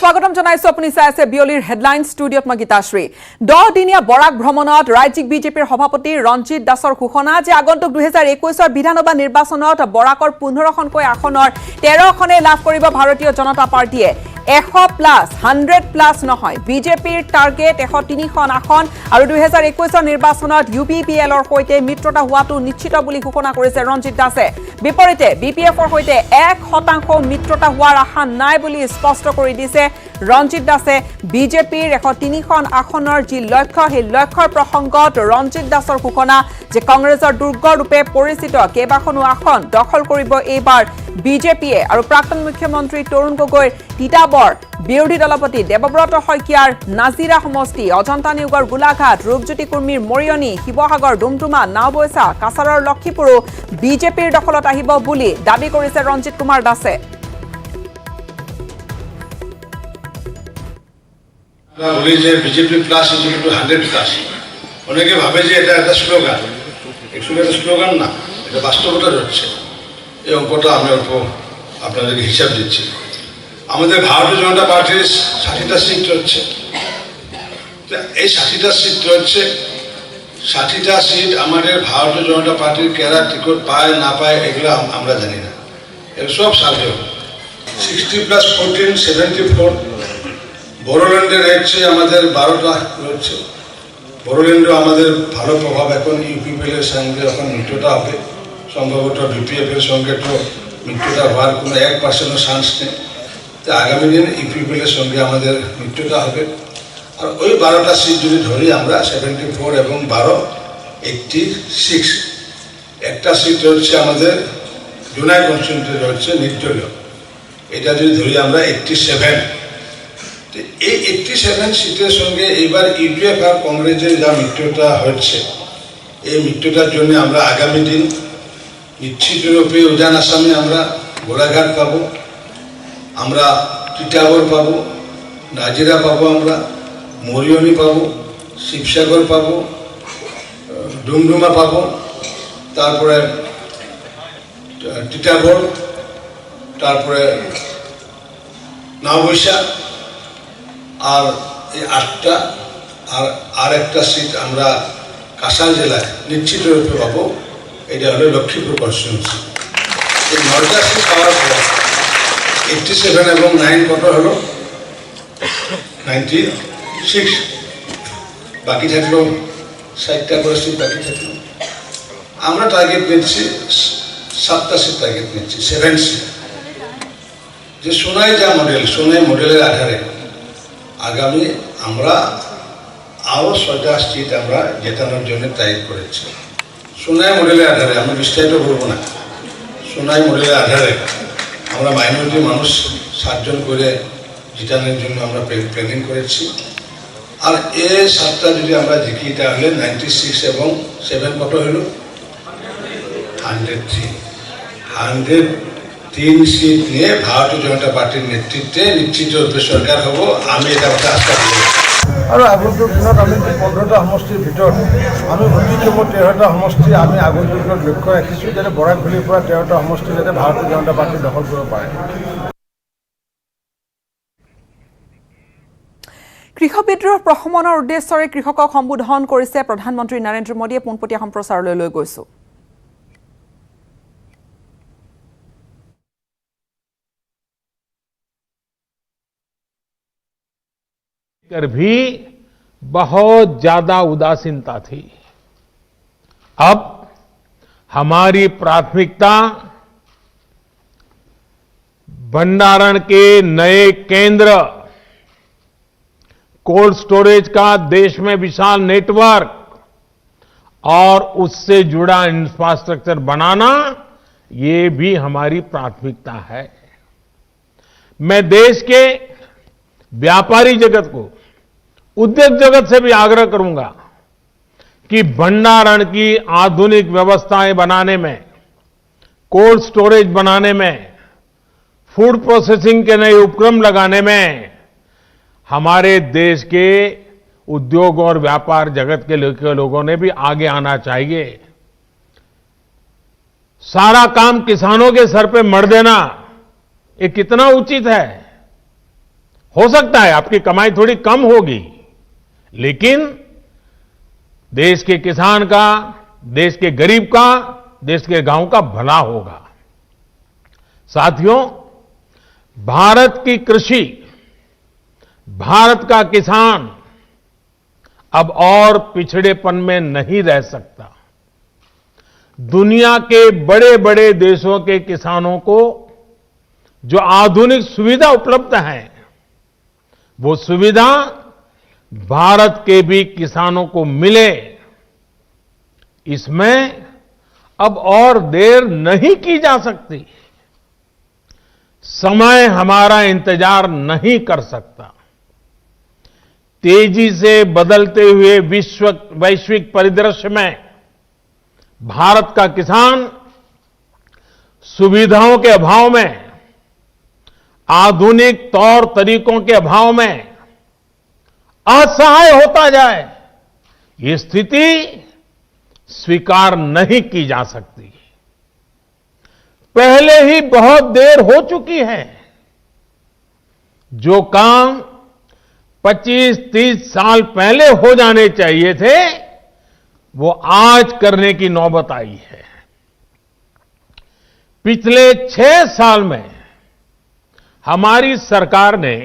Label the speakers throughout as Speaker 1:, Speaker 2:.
Speaker 1: স্বাগতম জানাইছো আপুনি চাই আছে বিয়লিৰ হেডলাইন ষ্টুডিঅত মই গীতাশ্ৰী 10 দিনীয়া বৰাক ভ্ৰমণত ৰাজ্যিক বিজেপিৰ সভাপতি ৰঞ্জিত দাসৰ ঘোষণা যে আগন্তুক 2021ৰ বিধানসভা নিৰ্বাচনত বৰাকৰ 15খনকৈ আসনৰ 13খনে লাভ কৰিব ভাৰতীয় জনতা পাৰ্টিয়ে 100+ নহয় বিজেপিৰ টাৰ্গেট 103খন আসন আৰু 2021ৰ নিৰ্বাচনত ইউপিপিএলৰ সৈতে মিত্ৰতা হোৱাটো নিশ্চিত বুলি ঘোষণা কৰিছে ৰঞ্জিত দাসে বিপৰীতে বিপিএফৰ সৈতে 1% মিত্ৰতা হোৱাৰ আশা নাই বুলি স্পষ্ট কৰি দিছে ৰঞ্জিত দাসে বিজেপিৰ 103খন আসনৰ যি লক্ষ্য সেই লক্ষ্যৰ প্ৰসংগত ৰঞ্জিত দাসৰ ঘোষণা যে কংগ্ৰেছৰ দুৰ্গ ৰূপে পৰিচিত কেইবাখনো আসন দখল কৰিব এইবাৰ বিজেপিয়ে আৰু প্ৰাক্তন মুখ্যমন্ত্ৰী তৰুণ গগৈৰ তিতাবৰ বিৰোধী দলপতি দেৱব্ৰত শইকীয়াৰ নাজিৰা সমষ্টি অজন্তা নিয়োগৰ গোলাঘাট ৰূপজ্যোতি কুৰ্মীৰ মৰিয়নি শিৱসাগৰ ডুমডুমা নাওবৈছা কাছাৰৰ লক্ষীপুৰো বিজেপিৰ দখলত আহিব বুলি দাবী কৰিছে ৰঞ্জিত কুমাৰ দাসে
Speaker 2: বলি যে বিজেপি প্লাস ইকুয়াল টু 100+। অনেকে ভাবে যে এটা একটা স্লোগান, অ্যাকচুয়ালি এটা স্লোগান না, এটা বাস্তবতা হচ্ছে। এই অঙ্কটা আমি অল্প আপনাদেরকে হিসাব দিচ্ছি। আমাদের ভারতীয় জনতা পার্টির 60টা সিট হচ্ছে, এই 60টা সিট হচ্ছে 60টা সিট আমাদের ভারতীয় জনতা পার্টির কেরা টিকট পায় না পায় এগুলো আমরা জানি না, এগুলো সব সার্ভে হবে। 60+14 74। বড়োল্যান্ডের রয়েছে আমাদের 12টা রয়েছে। বড়োল্যান্ডও আমাদের ভালো প্রভাব এখন ইউপিপিএলের সঙ্গে এখন মিত্রতা হবে, সম্ভবত বিপিএফের সঙ্গে তো মিত্রতা হওয়ার কোনো 1% চান্স নেই। তো আগামী দিন ইউপিপিএলের সঙ্গে আমাদের মিত্রতা হবে। আর ওই 12টা সিট যদি ধরি আমরা 74 এবং 12 86। একটা সিট রয়েছে আমাদের জুনাই কনস্টিটিউয়েন্সি রয়েছে নির্দলীয়, এটা যদি ধরি আমরা 87। এই 87 সিটের সঙ্গে এইবার ইউপিএফ আর কংগ্রেসের যা মিত্রতা হচ্ছে এই মিত্রতার জন্য আমরা আগামী দিন নিশ্চিত রূপে উজান আসামে আমরা গোলাঘাট পাবো, আমরা টিটাগড় পাবো, নাজিরা পাবো, আমরা মরিয়নি পাবো, শিবসাগর পাবো, ডুমডুমা পাবো, তারপরে টিটাগড়, তারপরে নাওবৈশা আর এই 8টা আর একটা সিট আমরা কাছাড় জেলায় নিশ্চিত রূপে পাবো, এটা হলো লক্ষ্মীপুর কনস্টিটিউয়েন্সি। এই 9টা সিট পাওয়ার পর 87 এবং 9 কত হলো 96, বাকি থাকলো 60টা করে সিট বাকি থাকলো। আমরা টার্গেট নিচ্ছি 7টা সিট টার্গেট নিচ্ছি, 7 সিট। যে সোনাই যা মডেল, সোনাই মডেলের আধারে আগামী আমরা আরও 6টা সিট আমরা জেতানোর জন্য টার্গেট করেছি। সোনাই মডেলের আধারে আমরা বিস্তারিত করবো না, সোনাই মডেলের আধারে আমরা মাইনরিটি মানুষ 7 জন করে জিতানোর জন্য আমরা প্ল্যানিং করেছি। আর এই 7টা যদি আমরা জিতি তাহলে 96 এবং 7 কত হলো 103 সিট নিয়ে ভারতীয় জনতা পার্টির নেতৃত্বে নিশ্চিত রূপে সরকার হব, আমি এটা আশা করি।
Speaker 3: আৰু আগন্তুক দিনত আমি 15টা সমষ্টিৰ ভিতৰত আমি অতিকমেও 13টা সমষ্টি আমি আগন্তুক দিনত লক্ষ্য ৰাখিছোঁ যাতে বৰাকভেলীৰ পৰা 13টা সমষ্টি যাতে ভাৰতীয় জনতা পাৰ্টি দখল কৰিব পাৰে।
Speaker 1: কৃষক বিদ্ৰোহ প্ৰশমনৰ উদ্দেশ্যৰে কৃষকক সম্বোধন কৰিছে প্ৰধানমন্ত্ৰী নৰেন্দ্ৰ মোদীয়ে পোনপটীয়া সম্প্ৰচাৰলৈ লৈ গৈছো।
Speaker 4: कर भी बहुत ज्यादा उदासीनता थी। अब हमारी प्राथमिकता भंडारण के नए केंद्र, कोल्ड स्टोरेज का देश में विशाल नेटवर्क और उससे जुड़ा इंफ्रास्ट्रक्चर बनाना, ये भी हमारी प्राथमिकता है। मैं देश के व्यापारी जगत को, उद्योग जगत से भी आग्रह करूंगा कि भंडारण की आधुनिक व्यवस्थाएं बनाने में, कोल्ड स्टोरेज बनाने में, फूड प्रोसेसिंग के नए उपक्रम लगाने में हमारे देश के उद्योग और व्यापार जगत के लोगों ने भी आगे आना चाहिए। सारा काम किसानों के सर पे मढ़ देना ये कितना उचित है। हो सकता है आपकी कमाई थोड़ी कम होगी, लेकिन देश के किसान का, देश के गरीब का, देश के गांव का भला होगा। साथियों, भारत की कृषि, भारत का किसान अब और पिछड़ेपन में नहीं रह सकता। दुनिया के बड़े बड़े देशों के किसानों को जो आधुनिक सुविधा उपलब्ध है, वो सुविधा भारत के भी किसानों को मिले, इसमें अब और देर नहीं की जा सकती। समय हमारा इंतजार नहीं कर सकता। तेजी से बदलते हुए वैश्विक परिदृश्य में भारत का किसान सुविधाओं के अभाव में, आधुनिक तौर तरीकों के अभाव में असहाय होता जाए, ये स्थिति स्वीकार नहीं की जा सकती। पहले ही बहुत देर हो चुकी है। जो काम 25-30 साल पहले हो जाने चाहिए थे, वो आज करने की नौबत आई है। पिछले 6 साल में हमारी सरकार ने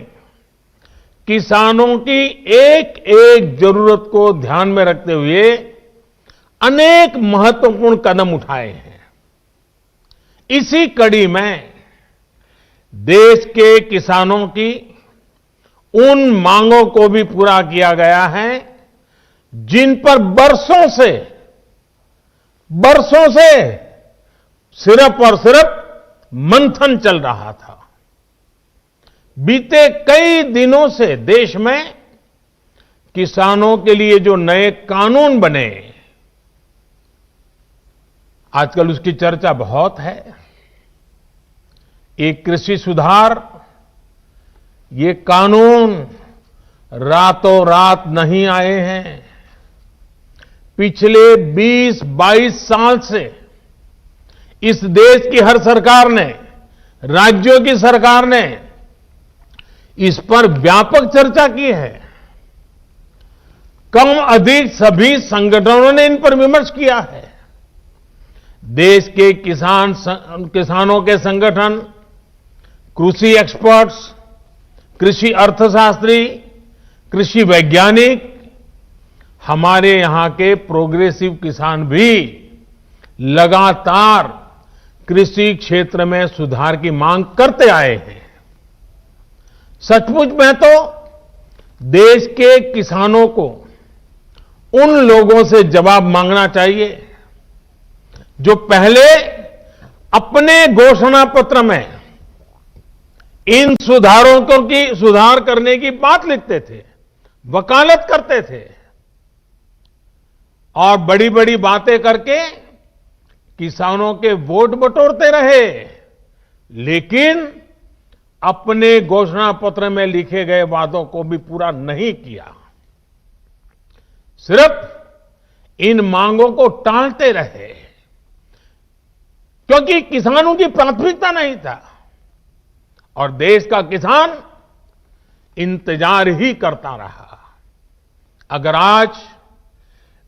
Speaker 4: किसानों की एक एक जरूरत को ध्यान में रखते हुए अनेक महत्वपूर्ण कदम उठाए हैं। इसी कड़ी में देश के किसानों की उन मांगों को भी पूरा किया गया है जिन पर बरसों से सिर्फ और सिर्फ मंथन चल रहा था। बीते कई दिनों से देश में किसानों के लिए जो नए कानून बने, आजकल उसकी चर्चा बहुत है। एक कृषि सुधार, ये कानून रातों रात नहीं आए हैं। पिछले 20-22 साल से इस देश की हर सरकार ने, राज्यों की सरकार ने इस पर व्यापक चर्चा की है। कम अधिक सभी संगठनों ने इन पर विमर्श किया है। देश के किसानों के संगठन, कृषि एक्सपर्ट्स, कृषि अर्थशास्त्री, कृषि वैज्ञानिक, हमारे यहां के प्रोग्रेसिव किसान भी लगातार कृषि क्षेत्र में सुधार की मांग करते आए हैं। सचमुच में तो देश के किसानों को उन लोगों से जवाब मांगना चाहिए जो पहले अपने घोषणा पत्र में इन सुधार करने की बात लिखते थे, वकालत करते थे और बड़ी बड़ी बातें करके किसानों के वोट बटोरते रहे, लेकिन अपने घोषणा पत्र में लिखे गए वादों को भी पूरा नहीं किया। सिर्फ इन मांगों को टालते रहे क्योंकि किसानों की प्राथमिकता नहीं था और देश का किसान इंतजार ही करता रहा। अगर आज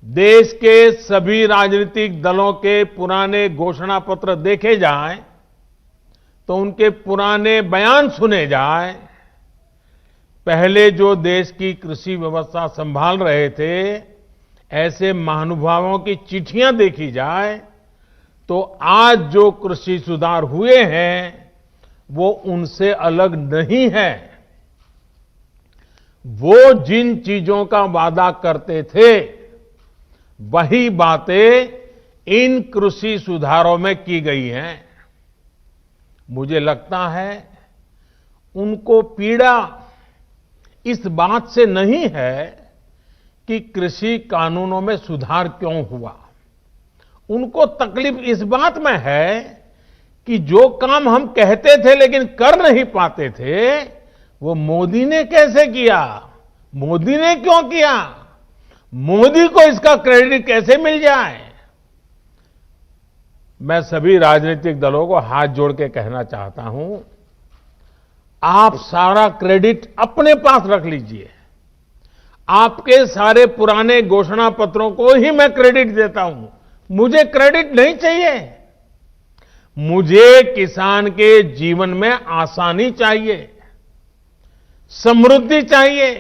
Speaker 4: देश के सभी राजनीतिक दलों के पुराने घोषणा पत्र देखे जाएं, तो उनके पुराने बयान सुने जाएं, पहले जो देश की कृषि व्यवस्था संभाल रहे थे, ऐसे महानुभावों की चिट्ठियां देखी जाए, तो आज जो कृषि सुधार हुए हैं वो उनसे अलग नहीं है। वो जिन चीजों का वादा करते थे, वही बातें इन कृषि सुधारों में की गई हैं। मुझे लगता है उनको पीड़ा इस बात से नहीं है कि कृषि कानूनों में सुधार क्यों हुआ। उनको तकलीफ इस बात में है कि जो काम हम कहते थे लेकिन कर नहीं पाते थे, वो मोदी ने कैसे किया, मोदी ने क्यों किया, मोदी को इसका क्रेडिट कैसे मिल जाए। मैं सभी राजनीतिक दलों को हाथ जोड़ के कहना चाहता हूं, आप सारा क्रेडिट अपने पास रख लीजिए। आपके सारे पुराने घोषणा पत्रों को ही मैं क्रेडिट देता हूं। मुझे क्रेडिट नहीं चाहिए। मुझे किसान के जीवन में आसानी चाहिए, समृद्धि चाहिए,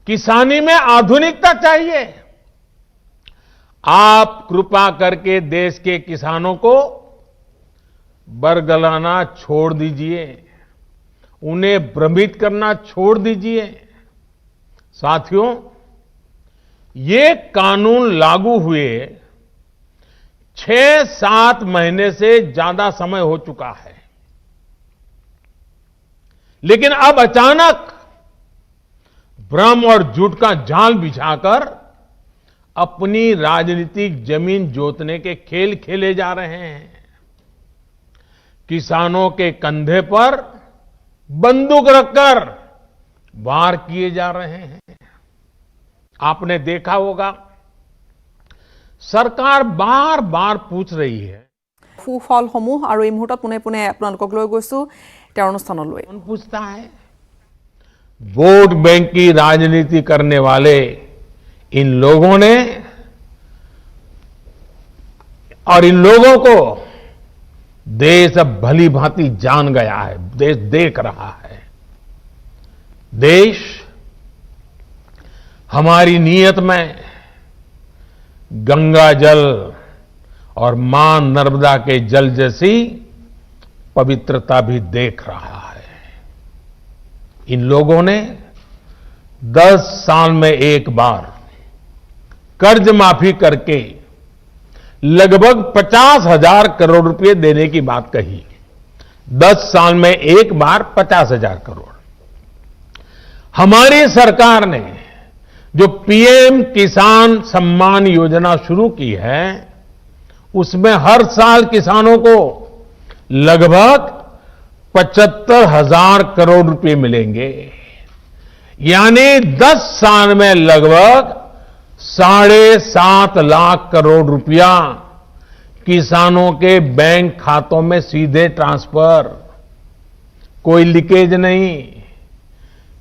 Speaker 4: किसानी में आधुनिकता चाहिए। आप कृपा करके देश के किसानों को बरगलाना छोड़ दीजिए, उन्हें भ्रमित करना छोड़ दीजिए। साथियों, ये कानून लागू हुए 6-7 महीने से ज्यादा समय हो चुका है, लेकिन अब अचानक भ्रम और झूठ का जाल बिछाकर अपनी राजनीतिक जमीन जोतने के खेल खेले जा रहे हैं। किसानों के कंधे पर बंदूक रखकर वार किए जा रहे हैं। आपने देखा होगा, सरकार बार बार पूछ रही है।
Speaker 1: সুফলসমূহ আৰু এই মুহূৰ্তত পুনে পুনে আপোনালোকক লৈ গৈছো তেওঁৰ অনুষ্ঠানলৈ।
Speaker 4: कौन पूछता है? वोट बैंक की राजनीति करने वाले इन लोगों ने और इन लोगों को देश अब भली भांति जान गया है, देश देख रहा है। देश हमारी नीयत में गंगा जल और मां नर्मदा के जल जैसी पवित्रता भी देख रहा है। इन लोगों ने 10 साल में एक बार कर्ज माफी करके लगभग 50,000 करोड़ रुपए देने की बात कही। 10 साल में एक बार 50,000 करोड़। हमारी सरकार ने जो पीएम किसान सम्मान योजना शुरू की है, उसमें हर साल किसानों को लगभग 75,000 करोड़ रुपए मिलेंगे। यानी 10 साल में लगभग 7.5 लाख करोड़ रुपया किसानों के बैंक खातों में सीधे ट्रांसफर। कोई लीकेज नहीं,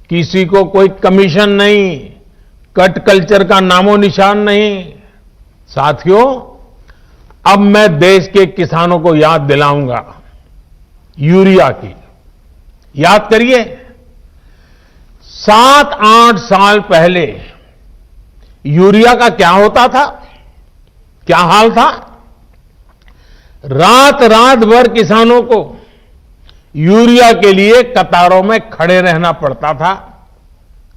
Speaker 4: किसी को कोई कमीशन नहीं, कट कल्चर का नामो निशान नहीं। साथियों, अब मैं देश के किसानों को याद दिलाऊंगा यूरिया की। याद करिए, 7-8 साल पहले यूरिया का क्या होता था, क्या हाल था? रात रात भर किसानों को यूरिया के लिए कतारों में खड़े रहना पड़ता था।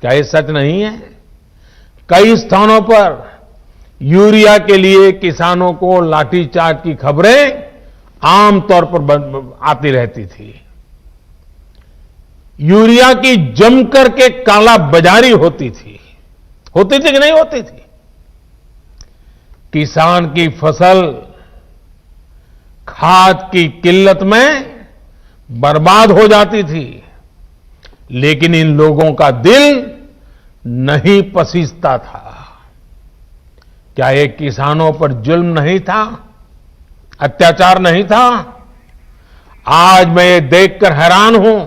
Speaker 4: क्या ये सच नहीं है? कई स्थानों पर यूरिया के लिए किसानों को लाठीचार्ज की खबरें आमतौर पर आती रहती थी। यूरिया की जमकर के काला बाजारी होती थी कि नहीं होती थी? किसान की फसल खाद की किल्लत में बर्बाद हो जाती थी, लेकिन इन लोगों का दिल नहीं पसीजता था। क्या ये किसानों पर जुल्म नहीं था, अत्याचार नहीं था? आज मैं ये देखकर हैरान हूं